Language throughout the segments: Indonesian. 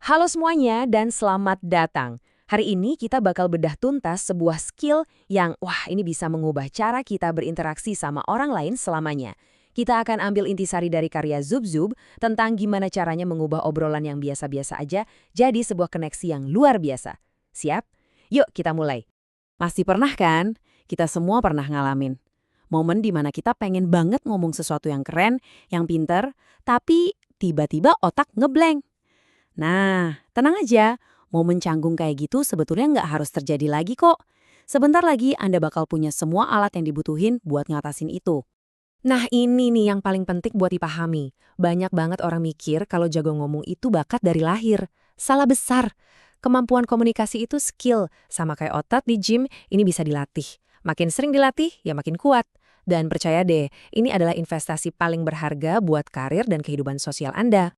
Halo semuanya dan selamat datang. Hari ini kita bakal bedah tuntas sebuah skill yang, ini bisa mengubah cara kita berinteraksi sama orang lain selamanya. Kita akan ambil intisari dari karya Zub Zub tentang gimana caranya mengubah obrolan yang biasa-biasa aja jadi sebuah koneksi yang luar biasa. Siap? Yuk kita mulai. Pasti pernah kan? Kita semua pernah ngalamin. Momen dimana kita pengen banget ngomong sesuatu yang keren, yang pinter, tapi tiba-tiba otak ngeblank. Nah, tenang aja, momen canggung kayak gitu sebetulnya nggak harus terjadi lagi kok. Sebentar lagi Anda bakal punya semua alat yang dibutuhin buat ngatasin itu. Nah ini nih yang paling penting buat dipahami. Banyak banget orang mikir kalau jago ngomong itu bakat dari lahir. Salah besar. Kemampuan komunikasi itu skill. Sama kayak otot di gym, ini bisa dilatih. Makin sering dilatih, ya makin kuat. Dan percaya deh, ini adalah investasi paling berharga buat karir dan kehidupan sosial Anda.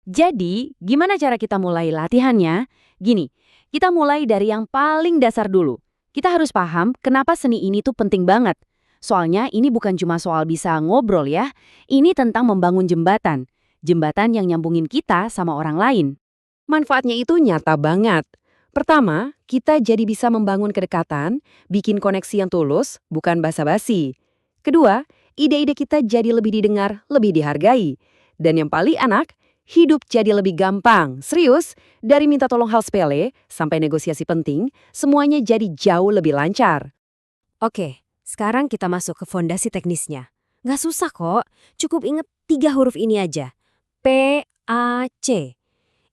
Jadi, gimana cara kita mulai latihannya? Gini, kita mulai dari yang paling dasar dulu. Kita harus paham kenapa seni ini tuh penting banget. Soalnya ini bukan cuma soal bisa ngobrol ya, ini tentang membangun jembatan. Jembatan yang nyambungin kita sama orang lain. Manfaatnya itu nyata banget. Pertama, kita jadi bisa membangun kedekatan, bikin koneksi yang tulus, bukan basa-basi. Kedua, ide-ide kita jadi lebih didengar, lebih dihargai. Dan yang paling enak, hidup jadi lebih gampang. Serius, dari minta tolong hal sepele sampai negosiasi penting, semuanya jadi jauh lebih lancar. Oke, sekarang kita masuk ke fondasi teknisnya. Nggak susah kok, cukup inget 3 huruf ini aja. P-A-C.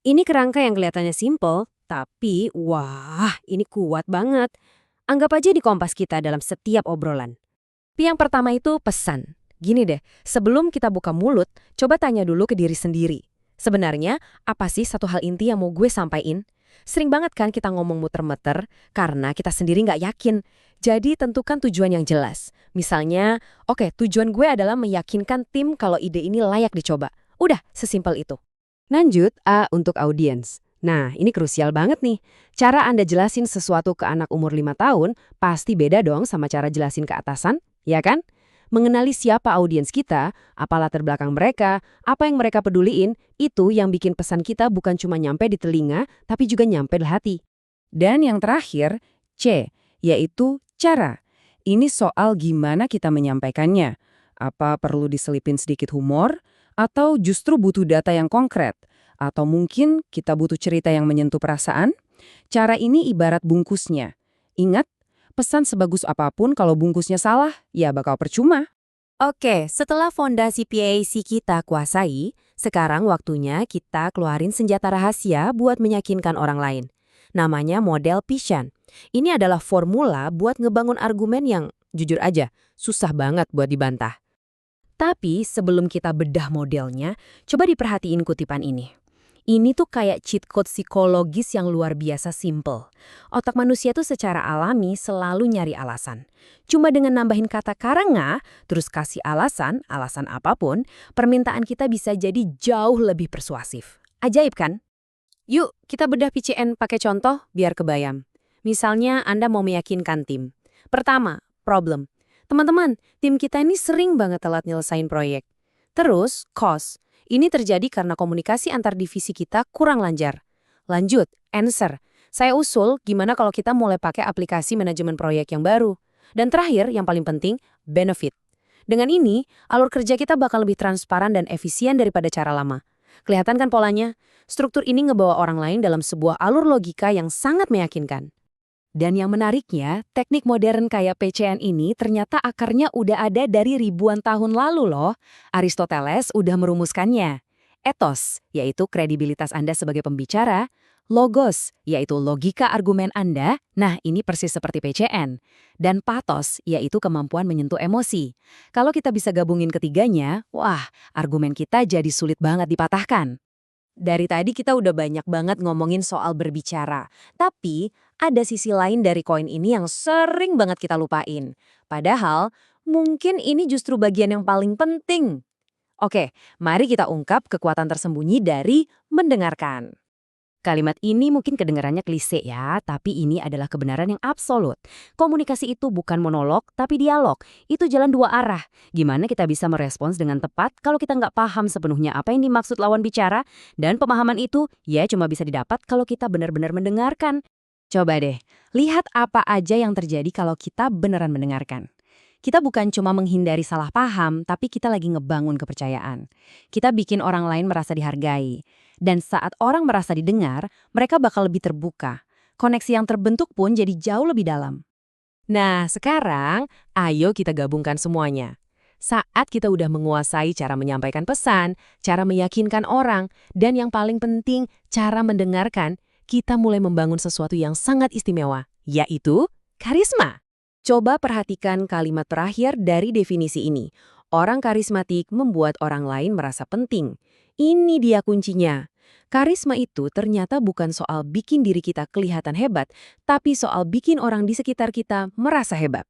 Ini kerangka yang kelihatannya simple, tapi ini kuat banget. Anggap aja di kompas kita dalam setiap obrolan. Yang pertama itu pesan. Gini deh, sebelum kita buka mulut, coba tanya dulu ke diri sendiri. Sebenarnya, apa sih satu hal inti yang mau gue sampaikan? Sering banget kan kita ngomong muter-meter karena kita sendiri nggak yakin. Jadi tentukan tujuan yang jelas. Misalnya, tujuan gue adalah meyakinkan tim kalau ide ini layak dicoba. Udah, sesimpel itu. Lanjut, A untuk audiens. Nah, ini krusial banget nih. Cara Anda jelasin sesuatu ke anak umur 5 tahun pasti beda dong sama cara jelasin ke atasan, ya kan? Mengenali siapa audiens kita, apa latar belakang mereka, apa yang mereka peduliin, itu yang bikin pesan kita bukan cuma nyampe di telinga, tapi juga nyampe di hati. Dan yang terakhir, C, yaitu cara. Ini soal gimana kita menyampaikannya. Apa perlu diselipin sedikit humor, atau justru butuh data yang konkret? Atau mungkin kita butuh cerita yang menyentuh perasaan? Cara ini ibarat bungkusnya. Ingat, pesan sebagus apapun kalau bungkusnya salah, ya bakal percuma. Oke, setelah fondasi PAC kita kuasai, sekarang waktunya kita keluarin senjata rahasia buat meyakinkan orang lain. Namanya model Pishan. Ini adalah formula buat ngebangun argumen yang, jujur aja, susah banget buat dibantah. Tapi sebelum kita bedah modelnya, coba diperhatiin kutipan ini. Ini tuh kayak cheat code psikologis yang luar biasa simple. Otak manusia tuh secara alami selalu nyari alasan. Cuma dengan nambahin kata karena, terus kasih alasan apapun, permintaan kita bisa jadi jauh lebih persuasif. Ajaib kan? Yuk, kita bedah PCN pakai contoh biar kebayam. Misalnya Anda mau meyakinkan tim. Pertama, problem. Teman-teman, tim kita ini sering banget telat nyelesain proyek. Terus, cost. Ini terjadi karena komunikasi antar divisi kita kurang lancar. Lanjut, answer. Saya usul gimana kalau kita mulai pakai aplikasi manajemen proyek yang baru. Dan terakhir, yang paling penting, benefit. Dengan ini, alur kerja kita bakal lebih transparan dan efisien daripada cara lama. Kelihatan kan polanya? Struktur ini ngebawa orang lain dalam sebuah alur logika yang sangat meyakinkan. Dan yang menariknya, teknik modern kayak PCN ini ternyata akarnya udah ada dari ribuan tahun lalu loh. Aristoteles udah merumuskannya. Ethos, yaitu kredibilitas Anda sebagai pembicara. Logos, yaitu logika argumen Anda. Nah, ini persis seperti PCN. Dan pathos, yaitu kemampuan menyentuh emosi. Kalau kita bisa gabungin ketiganya, argumen kita jadi sulit banget dipatahkan. Dari tadi kita udah banyak banget ngomongin soal berbicara. Tapi, ada sisi lain dari koin ini yang sering banget kita lupain. Padahal, mungkin ini justru bagian yang paling penting. Oke, mari kita ungkap kekuatan tersembunyi dari mendengarkan. Kalimat ini mungkin kedengarannya klise ya, tapi ini adalah kebenaran yang absolut. Komunikasi itu bukan monolog, tapi dialog. Itu jalan dua arah. Gimana kita bisa merespons dengan tepat kalau kita nggak paham sepenuhnya apa yang dimaksud lawan bicara? Dan pemahaman itu ya cuma bisa didapat kalau kita benar-benar mendengarkan. Coba deh, lihat apa aja yang terjadi kalau kita beneran mendengarkan. Kita bukan cuma menghindari salah paham, tapi kita lagi ngebangun kepercayaan. Kita bikin orang lain merasa dihargai. Dan saat orang merasa didengar, mereka bakal lebih terbuka. Koneksi yang terbentuk pun jadi jauh lebih dalam. Nah, sekarang ayo kita gabungkan semuanya. Saat kita udah menguasai cara menyampaikan pesan, cara meyakinkan orang, dan yang paling penting, cara mendengarkan, kita mulai membangun sesuatu yang sangat istimewa, yaitu karisma. Coba perhatikan kalimat terakhir dari definisi ini. Orang karismatik membuat orang lain merasa penting. Ini dia kuncinya. Karisma itu ternyata bukan soal bikin diri kita kelihatan hebat, tapi soal bikin orang di sekitar kita merasa hebat.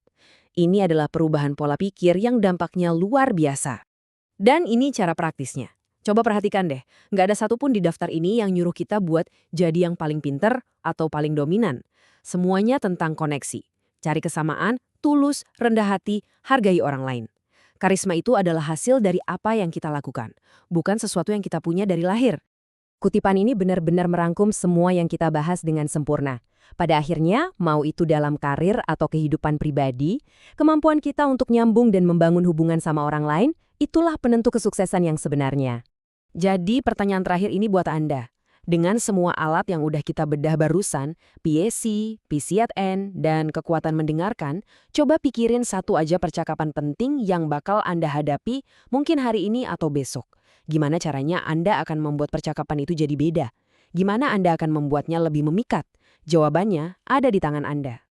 Ini adalah perubahan pola pikir yang dampaknya luar biasa. Dan ini cara praktisnya. Coba perhatikan deh, nggak ada satupun di daftar ini yang nyuruh kita buat jadi yang paling pinter atau paling dominan. Semuanya tentang koneksi. Cari kesamaan, tulus, rendah hati, hargai orang lain. Karisma itu adalah hasil dari apa yang kita lakukan, bukan sesuatu yang kita punya dari lahir. Kutipan ini benar-benar merangkum semua yang kita bahas dengan sempurna. Pada akhirnya, mau itu dalam karir atau kehidupan pribadi, kemampuan kita untuk nyambung dan membangun hubungan sama orang lain, itulah penentu kesuksesan yang sebenarnya. Jadi pertanyaan terakhir ini buat Anda. Dengan semua alat yang udah kita bedah barusan, PAC, PCAT-N, dan kekuatan mendengarkan, coba pikirin satu aja percakapan penting yang bakal Anda hadapi mungkin hari ini atau besok. Gimana caranya Anda akan membuat percakapan itu jadi beda? Gimana Anda akan membuatnya lebih memikat? Jawabannya ada di tangan Anda.